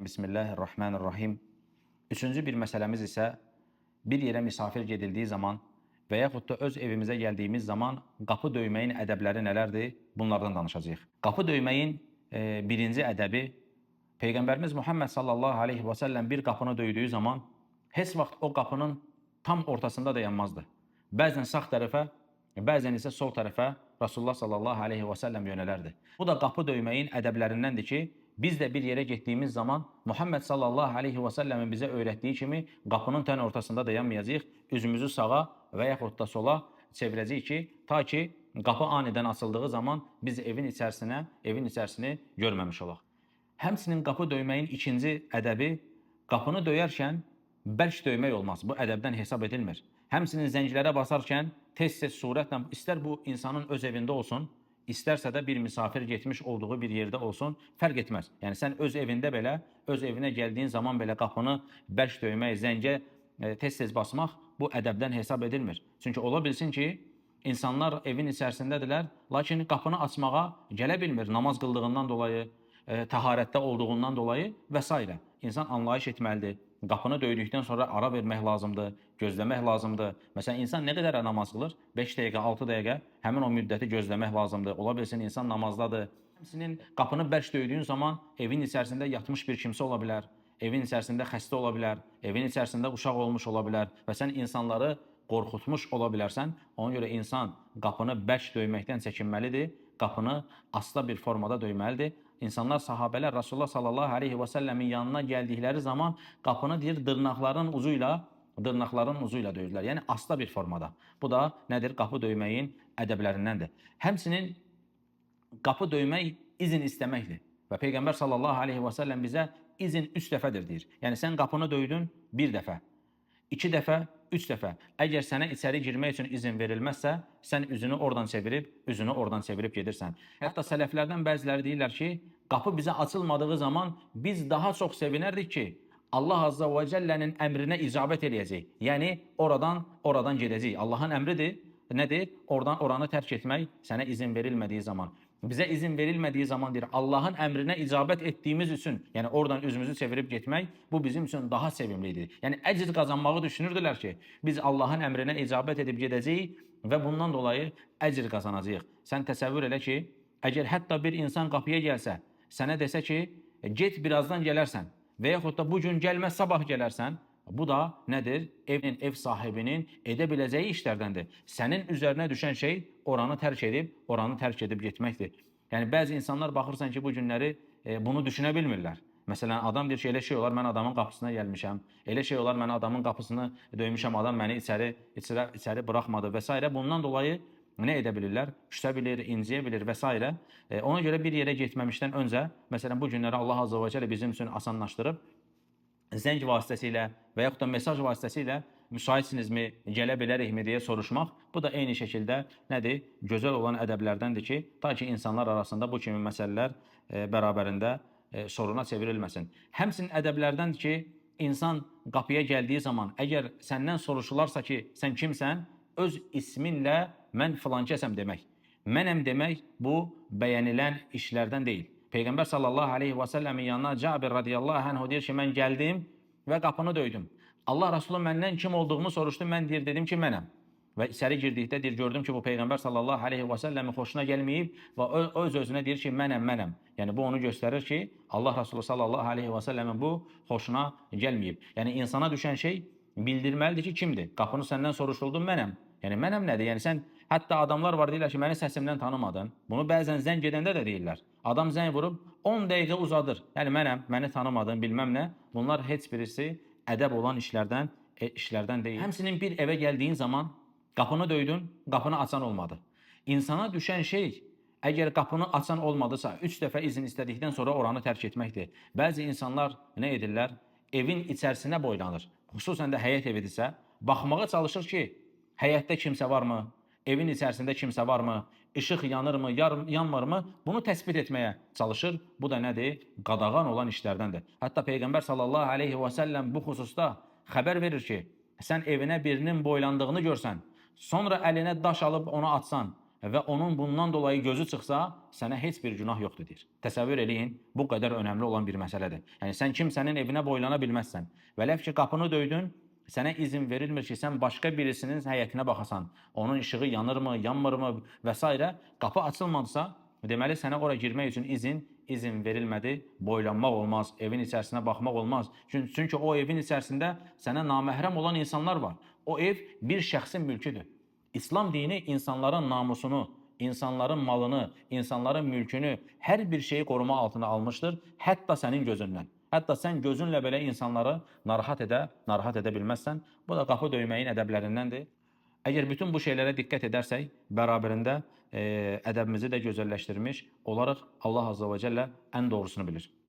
Bismillahirrahmanirrahim. Üçüncü bir məsələmiz isə bir yerə misafir gedildiyi zaman və yaxud da öz evimizə gəldiyimiz zaman qapı döyməyin ədəbləri nələrdir? Bunlardan danışacağıq. Qapı döyməyin birinci ədəbi Peyğəmbərimiz Muhammed sallallahu aleyhi və səlləm bir qapını döydüyü zaman heç vaxt o qapının tam ortasında dayanmazdı. Bəzən sağ tərəfə, bəzən isə sol tərəfə Rasulullah sallallahu aleyhi və səlləm yönələrdi. Bu da qapı döyməyin ədəblərindəndir ki, biz də bir yerə getdiyimiz zaman Muhammed sallallahu aleyhi və səlləmin bizə öyrətdiyi kimi qapının tən ortasında dayanmayacağıq, üzümüzü sağa və yaxud da sola çevirəcəyik ki, ta ki qapı anidən açıldığı zaman biz evin içərisini görməmiş olaq. Həmçinin qapı döyməyin ikinci ədəbi qapını döyərkən bərk döymək olmaz. Bu ədəbdən hesab edilmir. Həmçinin zənglərə basarkən tez-tez surətlə, istər bu insanın öz evində olsun, istərsə də bir misafir getmiş olduğu bir yerdə olsun, fərq etməz. Yəni sən öz evində belə, öz evinə gəldiyin zaman belə qapını bərk döymək, zəngə tez-tez basmaq bu ədəbdən hesab edilmir. Çünki ola bilsin ki, insanlar evin içərisindədirlər, lakin qapını açmağa gələ bilmir namaz qıldığından dolayı, təharətdə olduğundan dolayı və s. İnsan anlayış etməlidir. Qapını döydükdən sonra ara vermək lazımdır, gözləmək lazımdır. Məsələn, insan nə qədər namaz qılır? 5 dəqiqə, 6 dəqiqə həmin o müddəti gözləmək lazımdır. Ola bilsin, insan namazdadır. Həmçinin qapını bərk döydüyün zaman evin içərisində yatmış bir kimsə ola bilər, evin içərisində xəstə ola bilər, evin içərisində uşaq olmuş ola bilər və sən insanları qorxutmuş ola bilərsən. Ona görə insan qapını bərk döyməkdən çəkinməlidir, qapını asta bir formada döyməlidir. İnsanlar, sahabələr Rasulullah sallallahu aleyhi və səlləmin yanına gəldikləri zaman qapını deyir dırnaqların uzuyla döydülər. Yəni asta bir formada. Bu da nədir? Qapı döyməyin ədəblərindəndir. Həmçinin qapı döymək izin istəməkdir. Və Peyğəmbər sallallahu aleyhi və səlləm bizə izin 3 dəfədir deyir. Yəni sən qapını döydün 1 dəfə, 2 dəfə, 3 dəfə. Əgər sənə içəri girmək üçün izin verilməzsə, sən üzünü oradan çevirib gedirsən. Hətta sələflərdən bəziləri deyirlər ki, qapı bizə açılmadığı zaman biz daha çox sevinərdik ki, Allah Azza və Cəllənin əmrinə icabət eləyəcək. Yəni, oradan gedəcək. Allahın əmridir. Nədir? Oranı tərk etmək sənə izin verilmədiyi zaman. Bizə izin verilmədiyi zaman deyir, Allahın əmrinə icabət etdiyimiz üçün, yəni oradan üzümüzü çevirib getmək, bu bizim üçün daha sevimlidir. Yəni əcr qazanmağı düşünürdülər ki, biz Allahın əmrinə icabət edib gedəcəyik və bundan dolayı əcr qazanacağıq. Sən təsəvvür elə ki, əgər hətta bir insan qapıya gəlsə, sənə desə ki, get birazdan gələrsən və yaxud da bugün gəlməz, sabah gələrsən, bu da nədir? Ev sahibinin edə biləcəyi işlərdəndir. Sənin üzərinə düşən şey oranı tərk edib getməkdir. Yəni, bəzi insanlar baxırsan ki, bu günləri bunu düşünə bilmirlər. Məsələn, adam deyir ki, elə şey olar, mən adamın qapısına gəlmişəm, elə şey olar, mən adamın qapısını döymüşəm, adam məni içəri buraxmadı və s. Bundan dolayı nə edə bilirlər? Küsə bilir, inciyə bilir və s. Ona görə bir yerə getməmişdən öncə, məsələn, bu günləri Allah Azza və Cəllə bizim üçün asanlaşdırıb, zəng vasitəsilə və yaxud da mesaj vasitəsilə müsaitsinizmi, gələ bilərikmi deyə soruşmaq, bu da eyni şəkildə nədir? Gözəl olan ədəblərdəndir ki, ta ki insanlar arasında bu kimi məsələlər bərabərində soruna çevrilməsin. Həmçinin ədəblərdəndir ki, insan qapıya gəldiyi zaman, əgər səndən soruşularsa ki, sən kimsən, öz isminlə mən filankəsəm demək. Mənəm demək, bu bəyənilən işlərdən deyil. Peyğəmbər sallallahu aleyhi və səlləmin yanına Cabir radiyallahu anh deyir ki, mən gəldim və qapını döydüm. Allah Rasulü məndən kim olduğumu soruşdu, mən dedim ki, mənəm. Və içəri girdikdə deyir, gördüm ki, bu Peyğəmbər sallallahu aleyhi və səlləmin xoşuna gəlməyib və öz-özünə deyir ki, mənəm. Yəni, bu onu göstərir ki, Allah Rasulü sallallahu aleyhi və səlləmin bu xoşuna gəlməyib. Yəni, insana düşən şey bildirməlidir ki, kimdir? Qapını səndən soruşuldu, mənəm. Yəni, mənəm nədir? Yəni, sən, hətta adamlar var, deyirlər ki, məni səsimdən tanımadın. Bunu bəzən zəng edəndə də deyirlər. Adam zəng vurub, 10 dəqiqə uzadır. Yəni, mənəm, məni tanımadın, bilməm nə. Bunlar heç birisi ədəb olan işlərdən deyil. Həmçinin bir evə gəldiyin zaman qapını döydün, qapını açan olmadı. İnsana düşən şey, əgər qapını açan olmadısa, 3 dəfə izin istədikdən sonra oranı tərk etməkdir. Bəzi insanlar nə edirlər? Evin içərisinə boylanır. Xüsusən də həyət evidirsə, baxmağa çalışır ki, həyətdə kimsə varmı? Evin içərisində kimsə varmı? İşıq yanırmı, yanmırmı? Bunu təsbit etməyə çalışır. Bu da nədir? Qadağan olan işlərdəndir. Hətta Peyğəmbər sallallahu aleyhi və səlləm bu xüsusda xəbər verir ki, sən evinə birinin boylandığını görsən, sonra əlinə daş alıb onu atsan və onun bundan dolayı gözü çıxsa, sənə heç bir günah yoxdur deyir. Təsəvvür eləyin, bu qədər önəmli olan bir məsələdir. Yəni sən kimsənin evinə boylana bilməzsən. Vələv ki, qapını döydün, sənə izin verilmir ki, sən başqa birisinin həyətinə baxasan. Onun işığı yanırmı, yanmırmı və s. Qapı açılmadısa, deməli sənə ora girmək üçün izin verilmədi, boylanmaq olmaz, evin içərisinə baxmaq olmaz. Çünki o evin içərisində sənə naməhrəm olan insanlar var. O ev bir şəxsin mülküdür. İslam dini insanların namusunu, insanların malını, insanların mülkünü, hər bir şeyi qoruma altına almışdır, hətta sənin gözündən. Hətta sən gözünlə belə insanları narahat edə bilməzsən. Bu da qapı döyməyin ədəblərindəndir. Əgər bütün bu şeylərə diqqət edərsək, bərabərində ədəbimizi də gözəlləşdirmiş olaraq Allah Azza və Cəllə ən doğrusunu bilir.